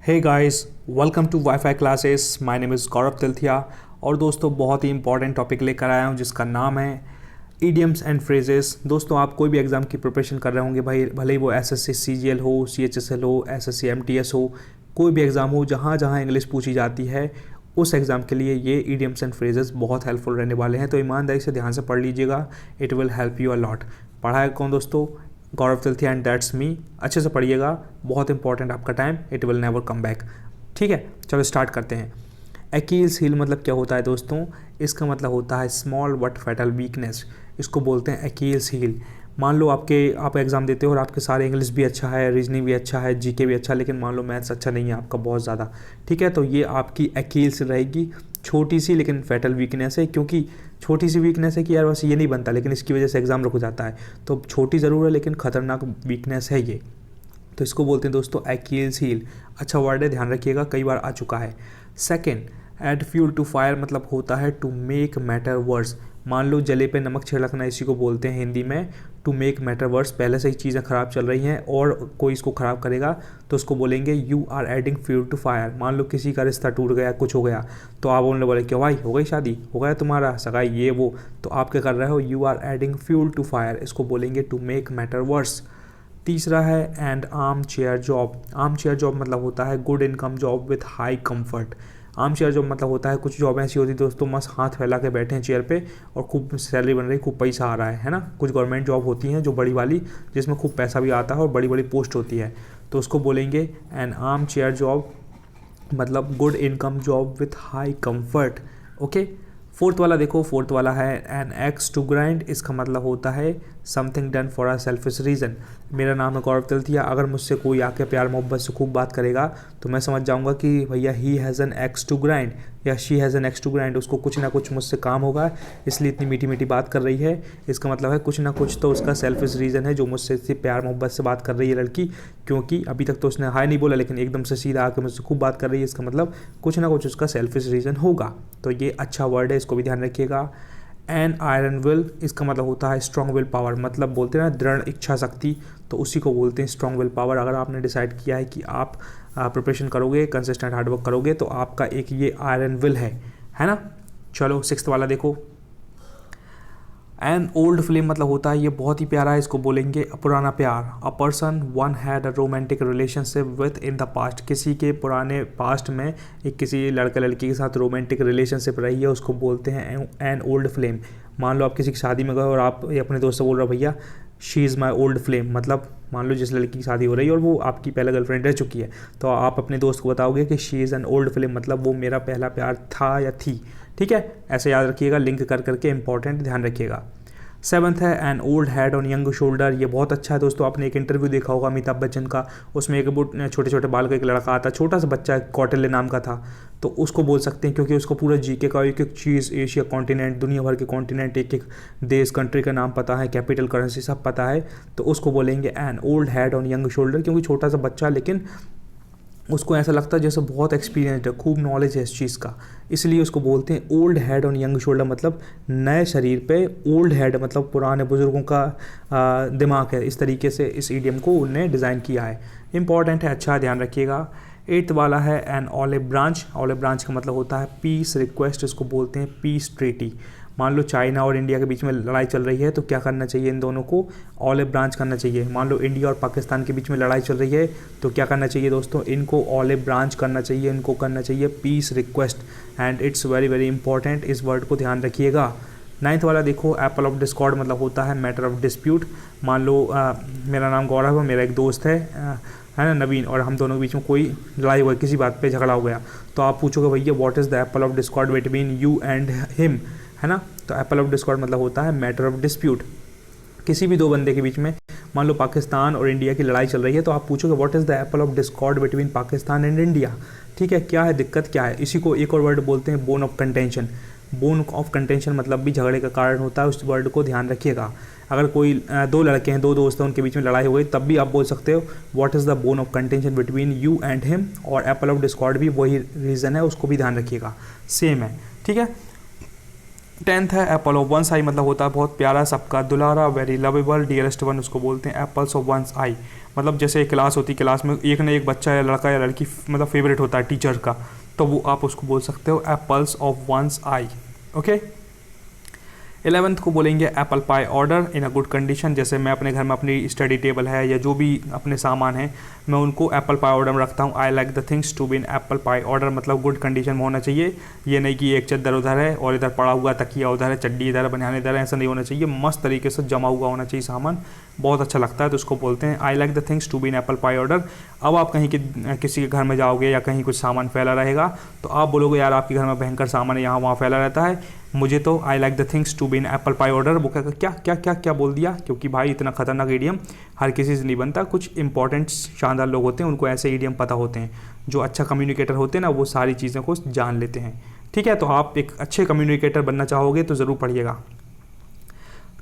Hey guys, welcome to wifi classes. My name is Gaurav Tilthiya. और दोस्तों, बहुत ही इंपॉर्टेंट टॉपिक लेकर आया हूँ जिसका नाम है ईडियम्स एंड फ्रेजेस। दोस्तों, आप कोई भी एग्ज़ाम की प्रिपरेशन कर रहे होंगे, भाई भले ही वो एसएससी सीजीएल हो, सीएचएसएल हो, एसएससी एमटीएस हो, कोई भी एग्ज़ाम हो जहाँ जहाँ इंग्लिश पूछी जाती है, उस एग्ज़ाम के लिए ये ईडियम्स एंड फ्रेजेस बहुत हेल्पफुल रहने वाले हैं। तो ईमानदारी से ध्यान से पढ़ लीजिएगा, it will help you a lot. पढ़ा है कौन दोस्तों? गौरव तिलथिया एंड दैट्स मी। अच्छे से पढ़िएगा, बहुत इंपॉर्टेंट आपका time, it will never come back. ठीक है, चलो स्टार्ट करते हैं। अकील्स हील मतलब क्या होता है दोस्तों? इसका मतलब होता है स्मॉल बट फैटल वीकनेस। इसको बोलते हैं अकील्स हील। मान लो आप एग्ज़ाम देते हो और आपके सारे इंग्लिश भी अच्छा है, रीजनिंग भी अच्छा है, जीके भी अच्छा है, लेकिन मान लो मैथ्स अच्छा नहीं है आपका बहुत ज़्यादा। ठीक है, तो ये आपकी अकील्स रहेगी। छोटी सी लेकिन फैटल वीकनेस है, क्योंकि छोटी सी वीकनेस है कि यार बस ये नहीं बनता, लेकिन इसकी वजह से एग्ज़ाम रुक जाता है। तो छोटी ज़रूर है लेकिन ख़तरनाक वीकनेस है ये, तो इसको बोलते हैं दोस्तों अकील्स हील। अच्छा वर्ड है, ध्यान रखिएगा, कई बार आ चुका है। Second, add fuel to fire मतलब होता है टू मेक मैटर वर्स। मान लो जले पे नमक छिड़कना, इसी को बोलते हैं हिंदी में टू मेक मैटर वर्स। पहले से ही चीज़ें ख़राब चल रही हैं और कोई इसको ख़राब करेगा तो उसको बोलेंगे you are adding fuel to fire. मान लो किसी का रिश्ता टूट गया, कुछ हो गया, तो आप उन्होंने बोले क्यों भाई, हो गई शादी, हो गया तुम्हारा सगाई, ये वो, तो आप क्या कर रहे हो? You are adding fuel to fire. इसको बोलेंगे टू मेक मैटर वर्स। तीसरा है and armchair job. Armchair job मतलब होता है good income job with high comfort. Armchair job मतलब होता है कुछ जॉब ऐसी होती है दोस्तों, मस्त हाथ फैला के बैठे हैं चेयर पे और खूब सैलरी बन रही, खूब पैसा आ रहा है ना। कुछ गवर्नमेंट जॉब होती हैं जो बड़ी वाली, जिसमें खूब पैसा भी आता है और बड़ी बड़ी पोस्ट होती है, तो उसको बोलेंगे एन आर्म चेयर जॉब, मतलब good income job with high comfort. Okay, fourth वाला देखो, फोर्थ वाला है एन एक्स टू ग्राइंड। इसका मतलब होता है something done for a selfish reason. मेरा नाम है गौरव तिलथिया, अगर मुझसे कोई आके प्यार मोहब्बत से खूब बात करेगा तो मैं समझ जाऊंगा कि भैया he has an axe to grind या she has an axe to grind, उसको कुछ ना कुछ मुझसे काम होगा, इसलिए इतनी मीठी मीठी बात कर रही है। इसका मतलब है कुछ ना कुछ तो उसका सेल्फिश रीज़न है जो मुझसे इतनी प्यार मोहब्बत से बात कर रही है लड़की, क्योंकि अभी तक तो उसने हाय नहीं बोला, लेकिन एकदम से सीधा आके मुझसे खूब बात कर रही है। इसका मतलब कुछ ना कुछ उसका सेल्फिश रीज़न होगा। तो ये अच्छा वर्ड है, इसको भी ध्यान रखिएगा। एन आयरन विल, इसका मतलब होता है स्ट्रॉन्ग विल पावर। मतलब बोलते हैं ना दृढ़ इच्छा शक्ति, तो उसी को बोलते हैं स्ट्रॉन्ग विल पावर। अगर आपने डिसाइड किया है कि आप प्रिपरेशन करोगे, कंसिस्टेंट हार्डवर्क करोगे, तो आपका एक ये आयरन विल है ना। चलो सिक्स्थ वाला देखो, एन ओल्ड फ्लेम मतलब होता है, ये बहुत ही प्यारा है, इसको बोलेंगे पुराना प्यार। A person one had a romantic relationship with in the past. किसी के पुराने पास्ट में एक किसी लड़के लड़की के साथ रोमांटिक रिलेशनशिप रही है, उसको बोलते हैं एन ओल्ड फ्लेम। मान लो आप किसी की शादी में गए और आप अपने दोस्त से बोल रहे हो भैया she is my old flame, मतलब मान लो जिस लड़की की शादी हो रही है और वो आपकी पहले गर्लफ्रेंड रह चुकी है, तो आप अपने दोस्त को बताओगे कि she is an old flame, मतलब वो मेरा पहला प्यार था या थी। ठीक है, ऐसे याद रखिएगा, लिंक कर करके, इंपॉर्टेंट, ध्यान रखिएगा। सेवन्थ है an old head on young shoulder. ये बहुत अच्छा है दोस्तों, आपने एक इंटरव्यू देखा होगा अमिताभ बच्चन का, उसमें एक छोटे छोटे बाल का एक लड़का आता, छोटा सा बच्चा, कौटिल्य नाम का था, तो उसको बोल सकते हैं क्योंकि उसको पूरा जीके का एक एक चीज़, एशिया कॉन्टिनेंट, दुनिया भर के कॉन्टिनेंट, एक एक देश, कंट्री का नाम पता है, कैपिटल, करेंसी सब पता है, तो उसको बोलेंगे an old head on young shoulder. क्योंकि छोटा सा बच्चा, लेकिन उसको ऐसा लगता है जैसे बहुत एक्सपीरियंस्ड है, खूब नॉलेज है इस चीज़ का, इसलिए उसको बोलते हैं old head on young shoulder. मतलब नए शरीर पे ओल्ड हेड मतलब पुराने बुजुर्गों का दिमाग है। इस तरीके से इस ईडियम को उनने डिज़ाइन किया है, इंपॉर्टेंट है, अच्छा ध्यान रखिएगा। एट्थ वाला है an olive branch. Olive branch का मतलब होता है पीस रिक्वेस्ट, इसको बोलते हैं पीस ट्रीटी। मान लो चाइना और इंडिया के बीच में लड़ाई चल रही है, तो क्या करना चाहिए इन दोनों को? ऑलिव ब्रांच करना चाहिए। मान लो इंडिया और पाकिस्तान के बीच में लड़ाई चल रही है, तो क्या करना चाहिए दोस्तों? इनको ऑलिव ब्रांच करना चाहिए, इनको करना चाहिए peace request, and it's very very important, इस वर्ड को ध्यान रखिएगा। नाइन्थ वाला देखो, एप्पल ऑफ डिस्कॉर्ड मतलब होता है मैटर ऑफ डिस्प्यूट। मान लो मेरा नाम गौरव है, मेरा एक दोस्त है ना नवीन, और हम दोनों के बीच में कोई लड़ाई हो गई, किसी बात पे झगड़ा हो गया, तो आप पूछोगे भैया what is the Apple of Discord between you and him, है ना। तो एप्पल ऑफ डिस्कॉर्ड मतलब होता है मैटर ऑफ डिस्प्यूट। किसी भी दो बंदे के बीच में, मान लो पाकिस्तान और इंडिया की लड़ाई चल रही है, तो आप पूछोगे what is the Apple of Discord between Pakistan and India. ठीक है, क्या है दिक्कत, क्या है? इसी को एक और वर्ड बोलते हैं bone of contention. Bone of contention मतलब भी झगड़े का कारण होता है, उस वर्ड को ध्यान रखिएगा। अगर कोई दो लड़के हैं, दो दोस्त हैं, उनके बीच में लड़ाई हो गई, तब भी आप बोल सकते हो what is the bone of contention between you and him, और एप्पल ऑफ डिस्कॉर्ड भी वही रीज़न है, उसको भी ध्यान रखिएगा, सेम है। ठीक है, 10th है एप्पल ऑफ वंस आई, मतलब होता है बहुत प्यारा, सबका दुलारा, वेरी लवेबल, डियरेस्ट वन उसको बोलते हैं एप्पल्स ऑफ वंस आई। मतलब जैसे एक क्लास होती है, क्लास में एक ना एक बच्चा या लड़का या लड़की मतलब फेवरेट होता है टीचर का, तो वो आप उसको बोल सकते हो apples of one's eye. Okay. 11th को बोलेंगे apple pie order in a good condition. जैसे मैं अपने घर में अपनी स्टडी टेबल है या जो भी अपने सामान है मैं उनको एप्पल पाई ऑर्डर में रखता हूँ। I like the things to be in apple pie order, मतलब गुड कंडीशन में होना चाहिए। ये नहीं कि एक चद्दर उधर है और इधर पड़ा हुआ तकिया उधर है, चड्डी इधर है, बनियान इधर है, ऐसा नहीं होना चाहिए। मस्त तरीके से जमा हुआ होना चाहिए सामान, बहुत अच्छा लगता है, तो उसको बोलते हैं I like the things to be in apple pie order. अब आप कहीं किसी के घर में जाओगे या कहीं कुछ सामान फैला रहेगा तो आप बोलोगे यार आपके घर में भयंकर सामान है, यहाँ वहाँ फैला रहता है, मुझे तो I like the things to be in apple pie order. वो क्या क्या क्या क्या बोल दिया, क्योंकि भाई इतना खतरनाक ईडियम हर किसी से नहीं बनता। कुछ इंपॉर्टेंट शानदार लोग होते हैं उनको ऐसे ईडियम पता होते हैं, जो अच्छा कम्युनिकेटर होते हैं ना वो सारी चीज़ों को जान लेते हैं। ठीक है, तो आप एक अच्छे कम्युनिकेटर बनना चाहोगे तो ज़रूर पढ़िएगा।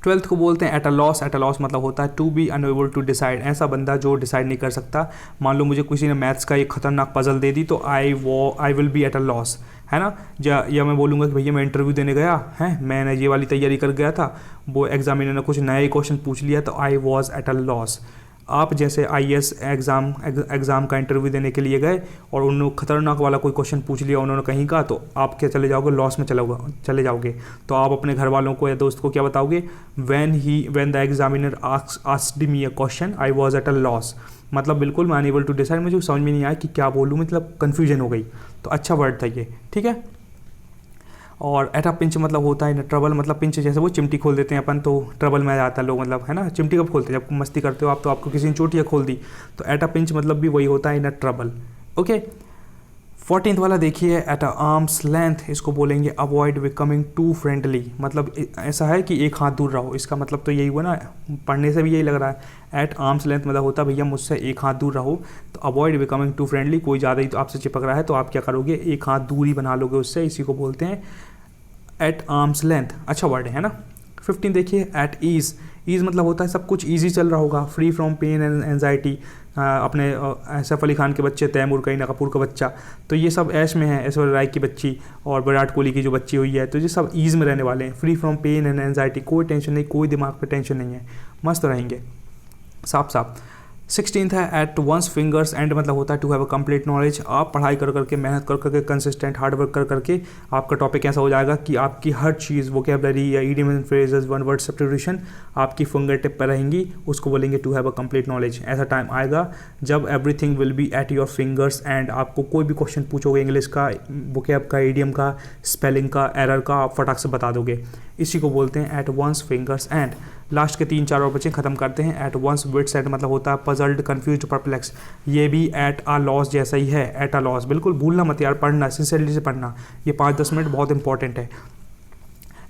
12th को बोलते हैं at a loss. At a loss मतलब होता है to be unable to decide, ऐसा बंदा जो डिसाइड नहीं कर सकता। मान लो मुझे किसी ने मैथ्स का एक खतरनाक पजल दे दी तो I will be eight a loss, है ना। या मैं बोलूँगा कि भैया मैं इंटरव्यू देने गया है, मैंने ये वाली तैयारी कर गया था, वो एग्जामिनर ने कुछ नया ही क्वेश्चन पूछ लिया तो I was at a loss. आप जैसे IAS एग्ज़ाम का इंटरव्यू देने के लिए गए और उन्होंने खतरनाक वाला कोई क्वेश्चन पूछ लिया उन्होंने कहीं का, तो आप क्या चले जाओगे, लॉस में चले जाओगे। तो आप अपने घर वालों को या दोस्त को क्या बताओगे, when the examiner asked me a question I was at a loss, मतलब बिल्कुल मैं अनएबल टू डिसाइड, मुझे समझ में नहीं आया कि क्या बोलूँ, मतलब कन्फ्यूजन हो गई। तो अच्छा वर्ड था ये, ठीक है। और एट अ पिंच मतलब होता है ट्रबल, मतलब पिंच जैसे वो चिमटी खोल देते हैं अपन तो ट्रबल में आ जाता है लोग, मतलब है ना। चिमटी कब खोलते हैं, जब मस्ती करते हो आप, तो आपको किसी ने चोटियाँ खोल दी, तो एट अ पिंच मतलब भी वही होता है इन अ ट्रबल। ओके। 14th वाला देखिए एट अ आर्म्स लेंथ, इसको बोलेंगे अवॉइड बिकमिंग टू फ्रेंडली, मतलब ऐसा है कि एक हाथ दूर रहो। इसका मतलब तो यही हुआ ना, पढ़ने से भी यही लग रहा है। एट आर्म्स लेंथ मतलब होता है भैया मुझसे एक हाथ दूर रहो। तो अवॉइड बिकमिंग टू फ्रेंडली, कोई ज़्यादा ही तो आपसे चिपक रहा है तो आप क्या करोगे, एक हाथ दूरी बना लोगे उससे, इसी को बोलते हैं एट आर्म्स लेंथ। अच्छा वर्ड है ना। 15 देखिए एट ईज़। ईज़ मतलब होता है सब कुछ ईजी चल रहा होगा, free from pain and anxiety. अपने सैफ अली खान के बच्चे, तैमूर, करीना कपूर का बच्चा, तो ये सब ऐश में है, ऐश्वर्या राय की बच्ची और विराट कोहली की जो बच्ची हुई है, तो ये सब ईज़ में रहने वाले हैं। Free from pain and anxiety, कोई टेंशन नहीं, कोई दिमाग पे टेंशन नहीं है, मस्त रहेंगे साफ साफ। 16th है एट वंस फिंगर्स एंड, मतलब होता है to have a complete knowledge. आप पढ़ाई कर करके, मेहनत कर करके, कंसिस्टेंट हार्ड वर्क कर करके आपका टॉपिक ऐसा हो जाएगा कि आपकी हर चीज़, वोकैबलरी या idiom and phrases, one word substitution आपकी फिंगर टिप पर रहेंगी, उसको बोलेंगे to have a complete knowledge. ऐसा टाइम आएगा जब everything will be at your fingers end, आपको कोई भी क्वेश्चन पूछोगे इंग्लिश का, वोकैब का, इडियम का, स्पेलिंग का, एरर का, आप फटाक से बता दोगे। इसी को बोलते हैं at one's fingers end. Last के 3-4 और बच्चे ख़त्म करते हैं। एट वंस विट्स एंड मतलब होता है पजल्ड, कन्फ्यूज्ड, परप्लेक्स। ये भी एट आ लॉस जैसा ही है, एट आ लॉस। बिल्कुल भूलना मत यार, पढ़ना सिंसियरली से पढ़ना, ये 5-10 मिनट बहुत इंपॉर्टेंट है।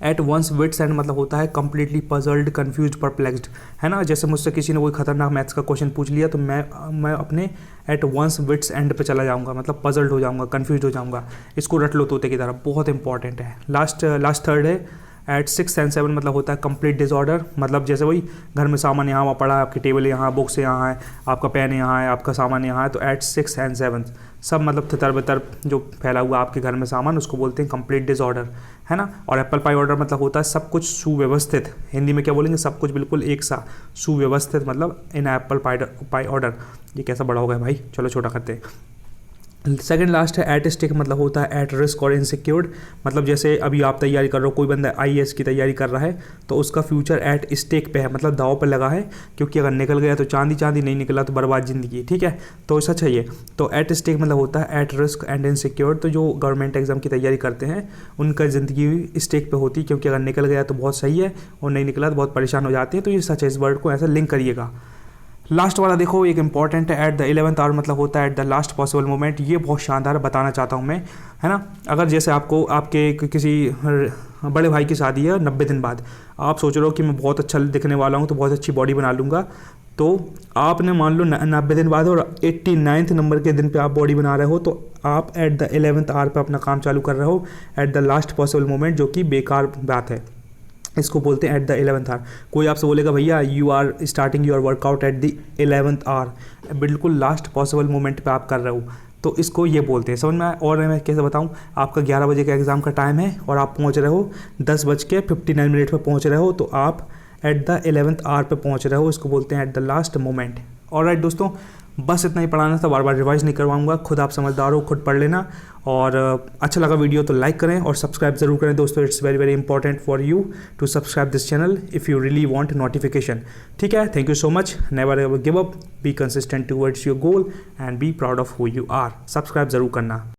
एट वंस विट्स एंड मतलब होता है कम्प्लीटली पजल्ड, कन्फ्यूज्ड, परप्लेक्स्ड, है ना। जैसे मुझसे किसी ने कोई खतरनाक मैथ्स का क्वेश्चन पूछ लिया तो मैं अपने एट वंस विट्स एंड पे चला जाऊंगा, मतलब पजल्ड हो जाऊंगा, कन्फ्यूज हो जाऊंगा। इसको रट लो तोते की तरह, बहुत इंपॉर्टेंट है। लास्ट थर्ड है एट 6 and 7 मतलब होता है कंप्लीट डिसऑर्डर, मतलब जैसे वही घर में सामान यहाँ वहाँ पड़ा है, आपकी टेबल यहाँ, बुक्स यहाँ है, आपका पेन यहाँ है, आपका सामान यहाँ है, तो एट 6 and 7 सब मतलब तितर बितर जो फैला हुआ आपके घर में सामान, उसको बोलते हैं कंप्लीट डिसऑर्डर, है ना। और एप्पल पाई ऑर्डर मतलब होता है सब कुछ सुव्यवस्थित, हिंदी में क्या बोलेंगे, सब कुछ बिल्कुल एक सा सुव्यवस्थित, मतलब इन एप्पल पाई ऑर्डर। ये कैसा बड़ा हो गया भाई, चलो छोटा करते हैं। सेकंड लास्ट है एट स्टेक, मतलब होता है एट रिस्क और इनसिक्योर्ड, मतलब जैसे अभी आप तैयारी कर रहे हो, कोई बंदा IAS की तैयारी कर रहा है तो उसका फ्यूचर एट स्टेक पे है, मतलब दाव पे लगा है, क्योंकि अगर निकल गया तो चांदी चांदी, नहीं निकला तो बर्बाद ज़िंदगी, ठीक है। तो ऐसा चाहिए। तो एट स्टेक मतलब होता है एट रिस्क एंड इनसिक्योर्ड, तो जो गवर्नमेंट एग्जाम की तैयारी करते हैं उनका ज़िंदगी स्टेक पे होती है, क्योंकि अगर निकल गया तो बहुत सही है और नहीं निकला तो बहुत परेशान हो जाते हैं। तो ये सच है, इस वर्ड को ऐसा लिंक करिएगा। लास्ट वाला देखो एक इंपॉर्टेंट है एट द 11th आवर, मतलब होता है at the last possible moment. ये बहुत शानदार बताना चाहता हूँ मैं, है ना। अगर जैसे आपको आपके किसी बड़े भाई की शादी है 90 दिन बाद, आप सोच रहे हो कि मैं बहुत अच्छा दिखने वाला हूँ तो बहुत अच्छी बॉडी बना लूँगा, तो आपने मान लो 90 दिन बाद और 89th नंबर के दिन पे आप बॉडी बना रहे हो, तो आप एट द 11th आवर पे अपना काम चालू कर रहे हो, at the last possible moment, जो कि बेकार बात है। इसको बोलते हैं एट द 11th आवर। कोई आपसे बोलेगा भैया you are starting your workout at the 11th hour, बिल्कुल लास्ट पॉसिबल मोमेंट पे आप कर रहे हो, तो इसको ये बोलते हैं, समझ में आया। और मैं कैसे बताऊँ, आपका 11 बजे का एग्ज़ाम का टाइम है और आप पहुँच रहे हो 10:59 पर पहुँच रहे हो, तो आप एट द 11th आवर पे पहुँच रहे हो, इसको बोलते हैं at the last moment. Alright दोस्तों, बस इतना ही पढ़ाना था, बार बार रिवाइज नहीं करवाऊंगा, खुद आप समझदार हो, खुद पढ़ लेना। और अच्छा लगा वीडियो तो लाइक करें और सब्सक्राइब जरूर करें दोस्तों। It's very very important for you to subscribe this channel if you really want notification. ठीक है, thank you so much. Never ever give up, be consistent towards your goal and be proud of who you are. Subscribe जरूर करना।